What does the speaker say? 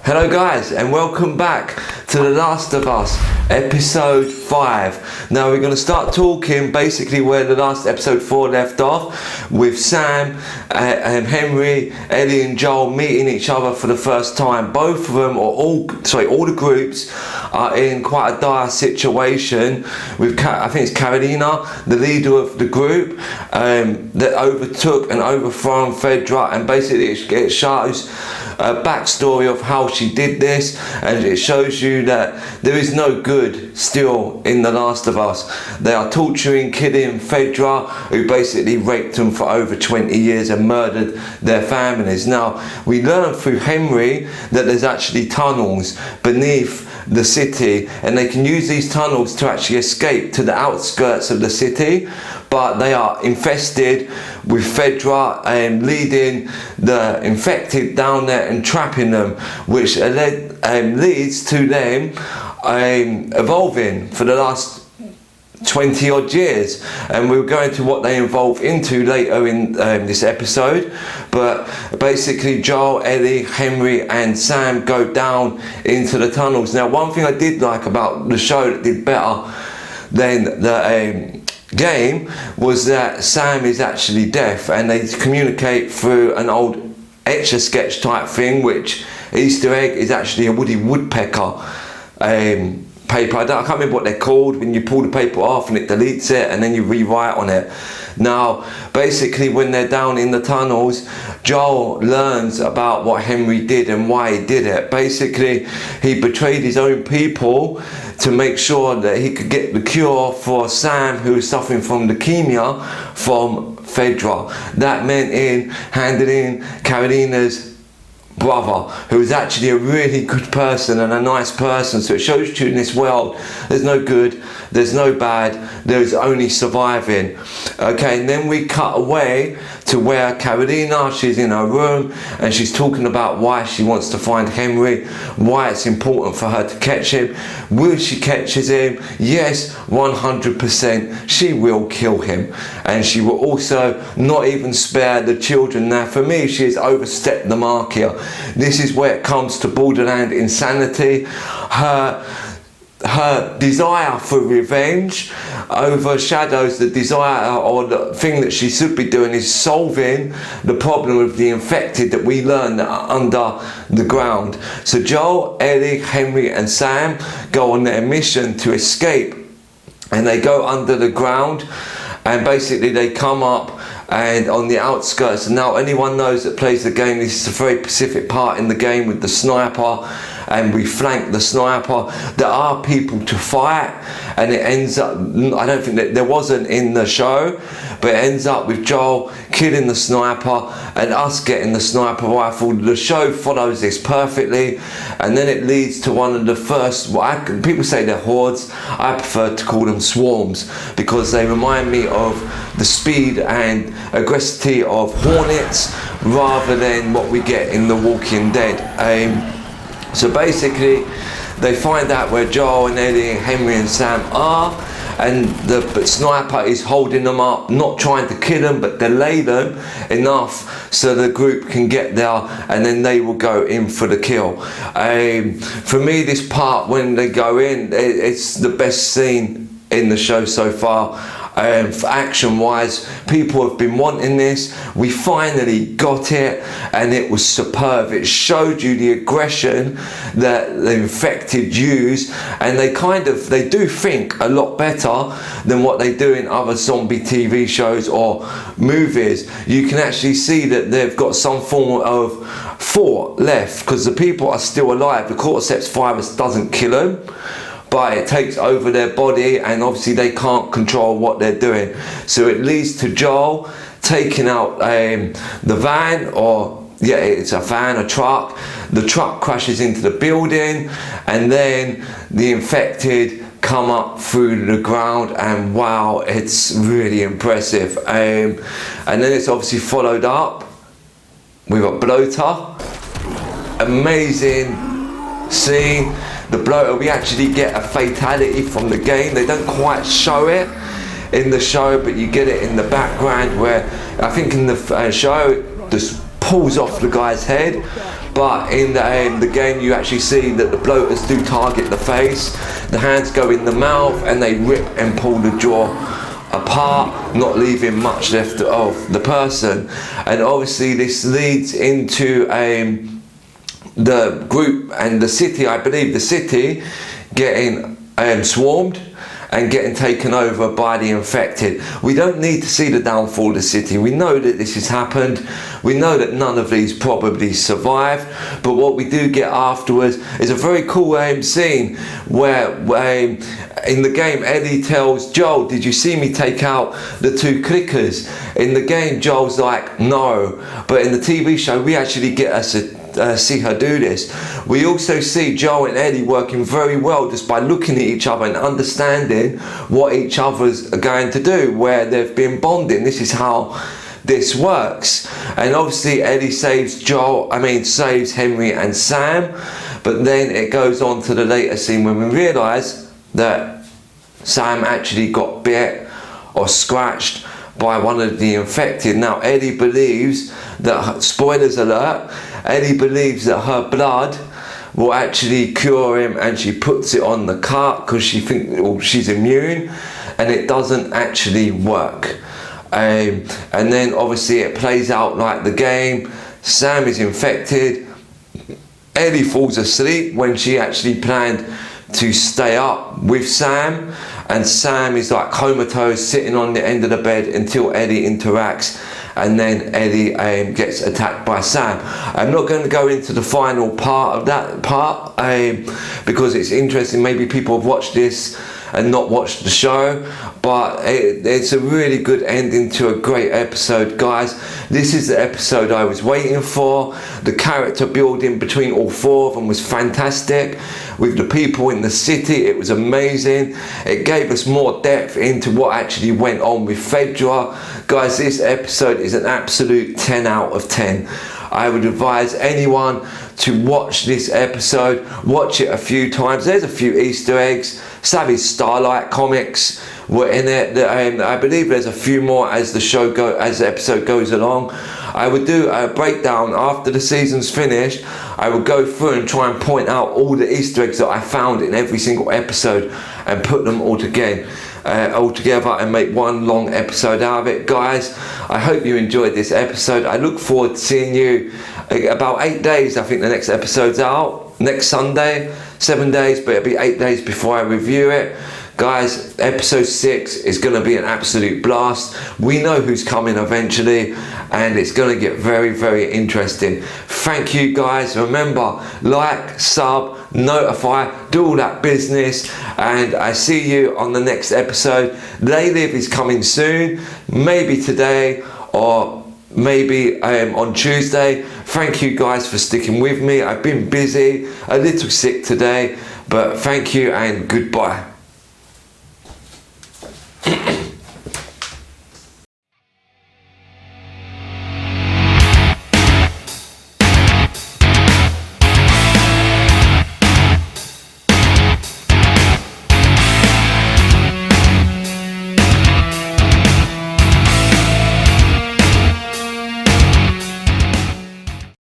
Hello guys, and welcome back to The Last of Us episode 5. Now we're going to start talking basically where the last episode 4 left off, with Sam and Henry, Ellie and Joel meeting each other for the first time. Both of them, or all the groups are in quite a dire situation with, I think it's Carolina, the leader of the group, that overtook and overthrown Fedra, and basically it shows a backstory of how she did this, and it shows you that there is no good still in The Last of Us. They are torturing, killing Fedra, who basically raped them for over 20 years and murdered their families. Now we learn through Henry that there's actually tunnels beneath the city, and they can use these tunnels to actually escape to the outskirts of the city, but they are infested with Fedra and leading the infected down there and trapping them, which leads to them evolving for the last 20 odd years, and we'll go into what they evolve into later in this episode. But basically Joel, Ellie, Henry and Sam go down into the tunnels. Now one thing I did like about the show that did better than the game was that Sam is actually deaf, and they communicate through an old Etch-a-Sketch type thing, which Easter egg is actually a Woody Woodpecker paper. I can't remember what they're called, when you pull the paper off and it deletes it and then you rewrite on it. Now basically when they're down in the tunnels, Joel learns about what Henry did and why he did it. Basically he betrayed his own people to make sure that he could get the cure for Sam, who was suffering from leukemia, from Fedra. That meant handing in Carolina's brother, who is actually a really good person and a nice person. So it shows you in this world there's no good, there's no bad, there's only surviving. Okay, and then we cut away to where Carolina, she's in her room and she's talking about why she wants to find Henry, why it's important for her to catch him. Will she catches him? Yes, 100% she will kill him, and she will also not even spare the children. Now for me, she has overstepped the mark here. This is where it comes to borderland insanity. Her desire for revenge overshadows the desire, or the thing that she should be doing is solving the problem of the infected that we learn that are under the ground. So Joel, Ellie, Henry and Sam go on their mission to escape, and they go under the ground, and basically they come up and on the outskirts. And now anyone knows that plays the game, this is a very specific part in the game with the sniper, and we flank the sniper. There are people to fight, and it ends up, I don't think that there wasn't in the show, but it ends up with Joel killing the sniper and us getting the sniper rifle. The show follows this perfectly, and then it leads to one of the first, people say they're hordes, I prefer to call them swarms, because they remind me of the speed and aggressivity of hornets rather than what we get in The Walking Dead. So basically they find out where Joel and Ellie and Henry and Sam are, and the sniper is holding them up, not trying to kill them but delay them enough so the group can get there, and then they will go in for the kill. For me, this part when they go in, it's the best scene in the show so far. Action wise, people have been wanting this. We finally got it, and it was superb. It showed you the aggression that the infected use, and they do think a lot better than what they do in other zombie TV shows or movies. You can actually see that they've got some form of thought left, because the people are still alive. The cordyceps virus doesn't kill them, but it takes over their body, and obviously they can't control what they're doing. So it leads to Joel taking out the van, or yeah, it's a van, a truck. The truck crashes into the building, and then the infected come up through the ground, and wow, it's really impressive. And then it's obviously followed up with a bloater. Amazing scene. The bloater, we actually get a fatality from the game. They don't quite show it in the show, but you get it in the background, where I think in the show the pulls off the guy's head. But in the game, you actually see that the bloaters do target the face, the hands go in the mouth, and they rip and pull the jaw apart, not leaving much left of the person. And obviously this leads into the group and the city, I believe the city, getting swarmed and getting taken over by the infected. We don't need to see the downfall of the city. We know that this has happened. We know that none of these probably survive. But what we do get afterwards is a very cool scene where in the game Eddie tells Joel, did you see me take out the 2 clickers? In the game Joel's like, no. But in the TV show we actually get us see her do this. We also see Joel and Eddie working very well just by looking at each other and understanding what each other's are going to do, where they've been bonding. This is how this works. And obviously Eddie saves saves Henry and Sam, but then it goes on to the later scene when we realise that Sam actually got bit or scratched by one of the infected. Now Eddie believes that, spoilers alert, Eddie believes that her blood will actually cure him, and she puts it on the cart because she thinks she's immune, and it doesn't actually work. And then obviously it plays out like the game. Sam is infected. Eddie falls asleep when she actually planned to stay up with Sam, and Sam is like comatose, sitting on the end of the bed until Eddie interacts, and then Eddie gets attacked by Sam. I'm not going to go into the final part of that part because it's interesting. Maybe people have watched this and not watched the show, but it's a really good ending to a great episode, guys. This is the episode I was waiting for. The character building between all 4 of them was fantastic. With the people in the city, it was amazing. It gave us more depth into what actually went on with Fedra. Guys, this episode is an absolute 10 out of 10. I would advise anyone to watch this episode, watch it a few times. There's a few Easter eggs. Savage Starlight comics were in it. I believe there's a few more as the episode goes along. I would do a breakdown after the season's finished. I would go through and try and point out all the Easter eggs that I found in every single episode and put them all together and make one long episode out of it. Guys, I hope you enjoyed this episode. I look forward to seeing you about 8 days. I think the next episode's out next Sunday. 7 days, but it'll be 8 days before I review it. Guys, episode 6 is going to be an absolute blast. We know who's coming eventually, and it's going to get very, very interesting. Thank you, guys. Remember, like, sub, notify, do all that business, and I see you on the next episode. They Live is coming soon, maybe today or maybe on Tuesday. Thank you guys for sticking with me. I've been busy, a little sick today, but thank you and goodbye.